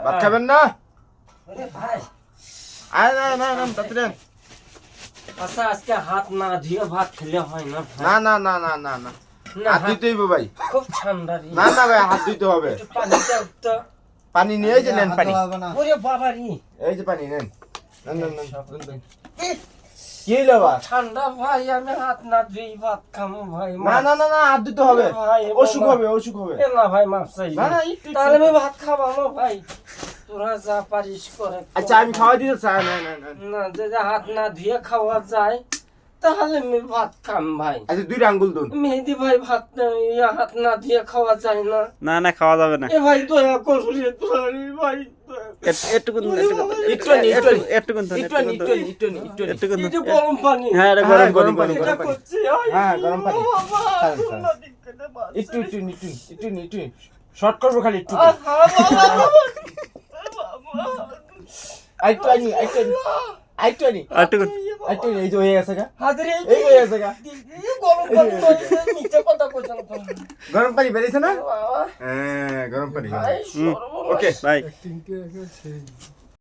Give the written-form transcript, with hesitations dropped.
ভাত খাবেন না? আরে ভাই আয় না না না তাড়াতাড়ি আন। আচ্ছা আজকে হাত না ধুয়ে ভাত খেলে হয় না ভাই? না না না না না না না, হাত ধুইতে হইব ভাই। খুব ঠান্ডা রে। না না ভাই হাত ধুইতে হবে। একটু পানি দাও তো। পানি নিয়ে এই যে নেন পানি। ওরে বাবা রে, এই যে পানি নেন। নেন নেন নেন। এ, কি হইলো বা? ঠান্ডা ভাই, আমি হাত না ধুই ভাত খাবো ভাই। না না না না হাত ধুতে হবে। ভাই, অসুখ হবে অসুখ হবে। এ না ভাই, মাফ চাই। না না একটু তাহলে আমি ভাত খাবো না ভাই, তোরা যা পারিস করে। আচ্ছা আমি খাওয়া দিতে চাই না না না। না, যদি হাত না ধুয়ে খাওয়া যায় তাহলে আমি ভাত খাম ভাই। আচ্ছা দুইটা আঙ্গুল দুন। মেহেদি ভাই ভাত হাত না ধুয়ে খাওয়া যায় না? না না খাওয়া যাবে না। এ ভাই দয়া করুন ভাই, একটুকুন একটুকুন এটা গরম পানি। হ্যাঁ এটা গরম গরম পানি। এটা করছি, হ্যাঁ, গরম পানি। বাবা, ছাড়েন, ছাড়েন। আল্লাহ দিক্কতে বাঁচাও। একটু একটু একটু একটু একটু শর্ট করবো খালি একটু। আহা, বাবা, বাবা। আইটু আনি আইটু আনি আইটু আনি একটুকুন আইটু এই যে হয়ে গেছে গা। হাতরে এই হয়ে গেছে গা। এই গরম পানি নইলে মিথ্যা কথা কইছেন তো। গরম পানি বেরিয়েছে না? বাবা, হ্যাঁ গরম পানি। ভাই, সর্বনাশ। Okay bye. Acting ke